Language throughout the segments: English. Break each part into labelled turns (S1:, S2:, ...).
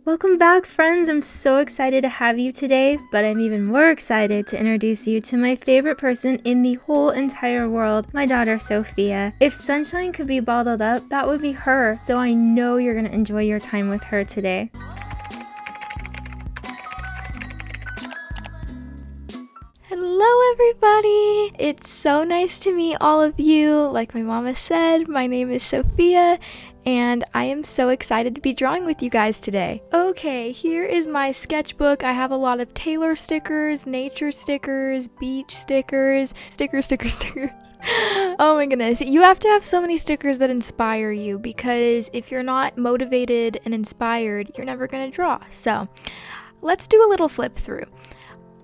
S1: Welcome back, friends. I'm so excited to have you today, but I'm even more excited to introduce you to my favorite person in the whole entire world, my daughter Sophia. If sunshine could be bottled up, that would be her, so I know you're going to enjoy your time with her today. Hello everybody! It's so nice to meet all of you. Like my mama said, my name is Sophia, and I am so excited to be drawing with you guys today. Okay, here is my sketchbook. I have a lot of Taylor stickers, nature stickers, beach stickers, stickers. Oh my goodness, you have to have so many stickers that inspire you, because if you're not motivated and inspired, you're never gonna draw. So let's do a little flip through.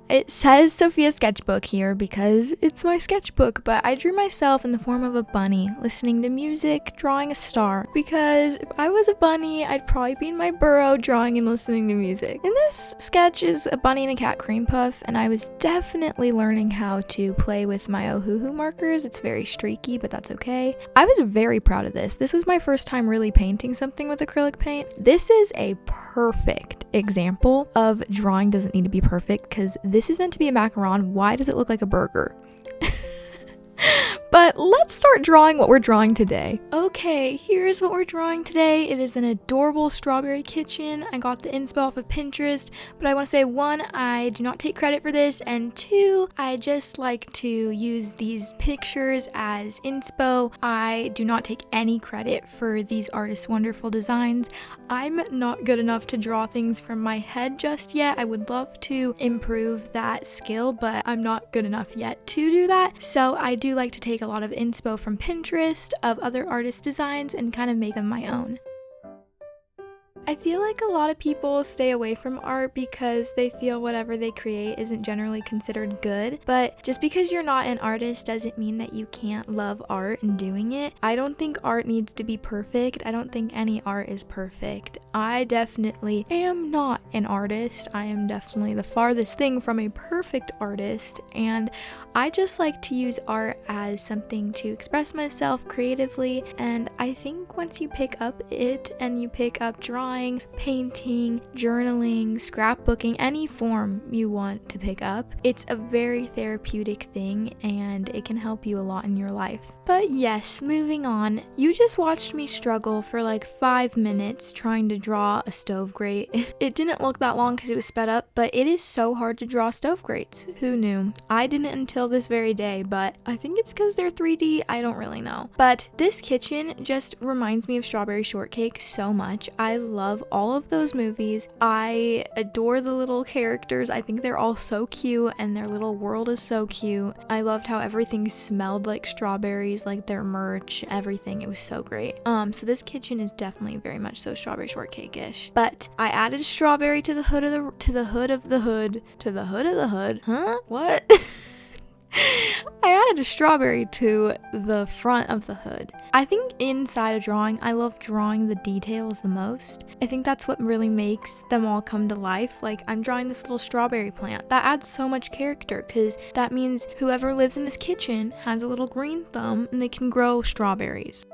S1: It says Sophia Sketchbook here because it's my sketchbook, but I drew myself in the form of a bunny, listening to music, drawing a star, because if I was a bunny, I'd probably be in my burrow drawing and listening to music. And this sketch is a bunny and a cat cream puff, and I was definitely learning how to play with my Ohuhu markers. It's very streaky, but that's okay. I was very proud of this. This was my first time really painting something with acrylic paint. This is a perfect example of drawing doesn't need to be perfect, because this is meant to be a macaron. Why does it look like a burger? But let's start drawing what we're drawing today. Okay, here's what we're drawing today. It is an adorable strawberry kitchen. I got the inspo off of Pinterest, but I want to say, 1, I do not take credit for this, and 2, I just like to use these pictures as inspo. I do not take any credit for these artists' wonderful designs. I'm not good enough to draw things from my head just yet. I would love to improve that skill, but I'm not good enough yet to do that. So I do like to take a lot of inspo from Pinterest of other artists' designs and kind of make them my own. I feel like a lot of people stay away from art because they feel whatever they create isn't generally considered good, but just because you're not an artist doesn't mean that you can't love art and doing it. I don't think art needs to be perfect. I don't think any art is perfect. I definitely am not an artist. I am definitely the farthest thing from a perfect artist, and I just like to use art as something to express myself creatively, and I think once you pick up it and you pick up drawing, painting, journaling, scrapbooking, any form you want to pick up, it's a very therapeutic thing and it can help you a lot in your life. But yes, moving on. You just watched me struggle for like 5 minutes trying to draw a stove grate. It didn't look that long because it was sped up, but it is so hard to draw stove grates. Who knew? I didn't until this very day, but I think it's because they're 3D. I don't really know. But this kitchen just reminds me of Strawberry Shortcake so much. I love all of those movies. I adore the little characters. I think they're all so cute and their little world is so cute. I loved how everything smelled like strawberries, like their merch, everything. It was so great. So this kitchen is definitely very much so Strawberry Shortcake-ish. But I added a strawberry to the hood of the hood. Huh? What? I added a strawberry to the front of the hood. I think inside a drawing, I love drawing the details the most. I think that's what really makes them all come to life. Like, I'm drawing this little strawberry plant. That adds so much character, because that means whoever lives in this kitchen has a little green thumb and they can grow strawberries.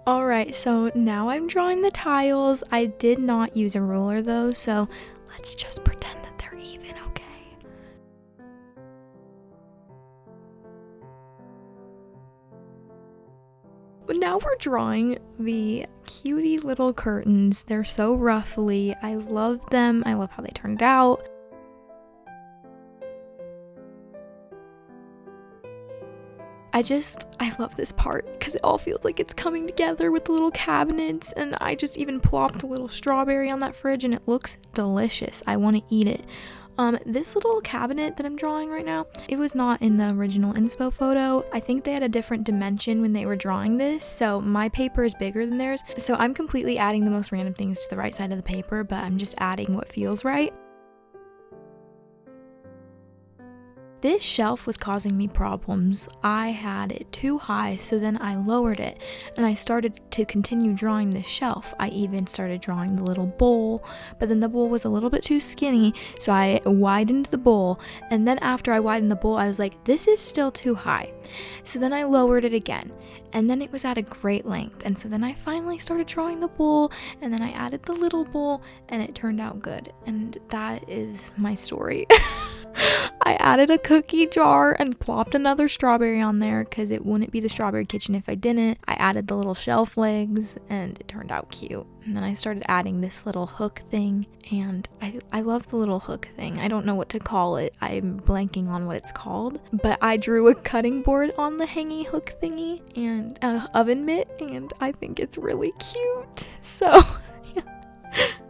S1: Alright, so now I'm drawing the tiles. I did not use a ruler though, so let's just pretend that they're even, okay? Now we're drawing the cutie little curtains. They're so ruffly. I love them. I love how they turned out. I love this part because it all feels like it's coming together with the little cabinets, and I just even plopped a little strawberry on that fridge and it looks delicious. I want to eat it. This little cabinet that I'm drawing right now, it was not in the original inspo photo. I think they had a different dimension when they were drawing this, so my paper is bigger than theirs. So I'm completely adding the most random things to the right side of the paper, but I'm just adding what feels right. This shelf was causing me problems. I had it too high, so then I lowered it and I started to continue drawing this shelf. I even started drawing the little bowl, but then the bowl was a little bit too skinny, so I widened the bowl, and then after I widened the bowl, I was like, this is still too high. So then I lowered it again, and then it was at a great length, and so then I finally started drawing the bowl, and then I added the little bowl, and it turned out good, and that is my story. I added a cookie jar and plopped another strawberry on there because it wouldn't be the strawberry kitchen if I didn't. I added the little shelf legs and it turned out cute. And then I started adding this little hook thing, and I love the little hook thing. I don't know what to call it. I'm blanking on what it's called, but I drew a cutting board on the hangy hook thingy and an oven mitt, and I think it's really cute. So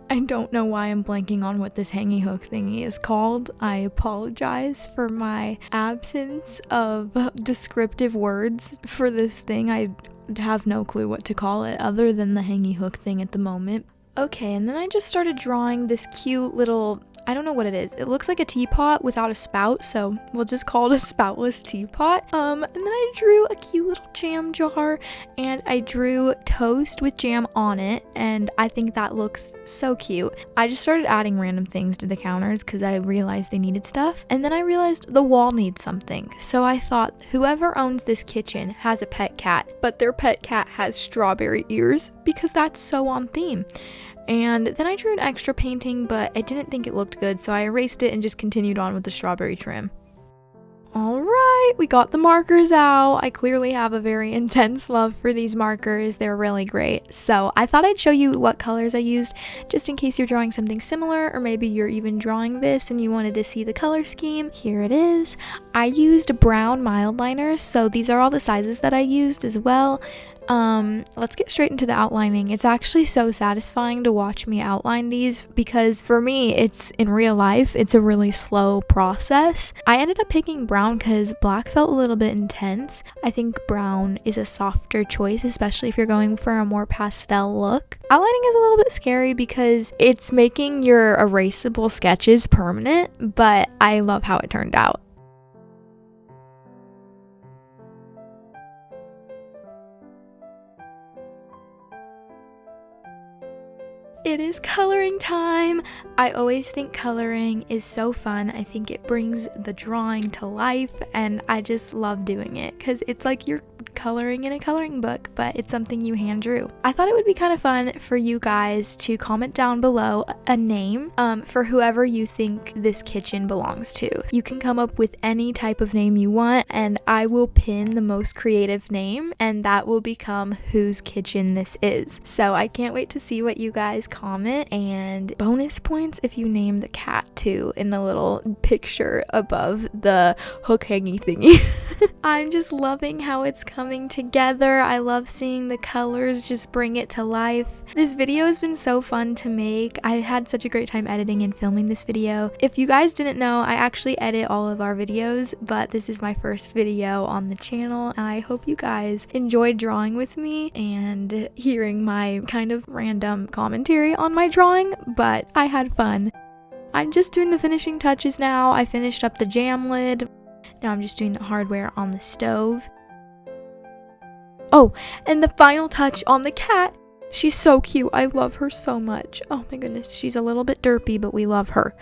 S1: I don't know why I'm blanking on what this hangy hook thingy is called. I apologize for my absence of descriptive words for this thing. I have no clue what to call it other than the hangy hook thing at the moment. Okay, and then I just started drawing this cute little, I don't know what it is. It looks like a teapot without a spout, so we'll just call it a spoutless teapot. And then I drew a cute little jam jar, and I drew toast with jam on it, and I think that looks so cute. I just started adding random things to the counters because I realized they needed stuff, and then I realized the wall needs something. So I thought, whoever owns this kitchen has a pet cat, but their pet cat has strawberry ears because that's so on theme. And then I drew an extra painting, but I didn't think it looked good, so I erased it and just continued on with the strawberry trim. Alright, we got the markers out. I clearly have a very intense love for these markers. They're really great. So I thought I'd show you what colors I used, just in case you're drawing something similar, or maybe you're even drawing this and you wanted to see the color scheme. Here it is. I used brown mild liners, so these are all the sizes that I used as well. Let's get straight into the outlining. It's actually so satisfying to watch me outline these because for me, it's in real life, it's a really slow process. I ended up picking brown because black felt a little bit intense. I think brown is a softer choice, especially if you're going for a more pastel look. Outlining is a little bit scary because it's making your erasable sketches permanent, but I love how it turned out. It is coloring time. I always think coloring is so fun. I think it brings the drawing to life, and I just love doing it because it's like you're coloring in a coloring book, but it's something you hand drew. I thought it would be kind of fun for you guys to comment down below a name for whoever you think this kitchen belongs to. You can come up with any type of name you want, and I will pin the most creative name, and that will become whose kitchen this is. So I can't wait to see what you guys comment, and bonus points if you name the cat too in the little picture above the hook hangy thingy. I'm just loving how it's coming together. I love seeing the colors just bring it to life. This video has been so fun to make. I had such a great time editing and filming this video. If you guys didn't know, I actually edit all of our videos, but this is my first video on the channel. I hope you guys enjoyed drawing with me and hearing my kind of random commentary on my drawing, but I had fun. I'm just doing the finishing touches now. I finished up the jam lid. Now I'm just doing the hardware on the stove. Oh, and the final touch on the cat. She's so cute. I love her so much. Oh my goodness, she's a little bit derpy, but we love her.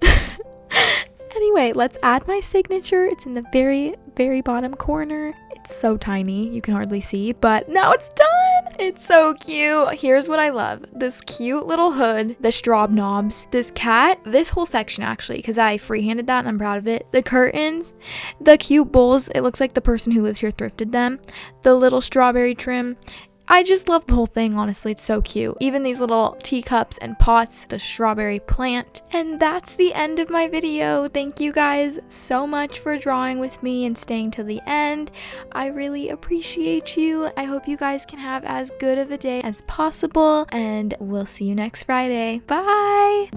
S1: Anyway, let's add my signature. It's in the very, very bottom corner. It's so tiny, you can hardly see, but now it's done. It's so cute. Here's what I love. This cute little hood, the straw knobs, this cat, this whole section actually, because I freehanded that and I'm proud of it. The curtains, the cute bowls. It looks like the person who lives here thrifted them. The little strawberry trim. I just love the whole thing, honestly. It's so cute. Even these little teacups and pots, the strawberry plant. And that's the end of my video. Thank you guys so much for drawing with me and staying till the end. I really appreciate you. I hope you guys can have as good of a day as possible, and we'll see you next Friday. Bye!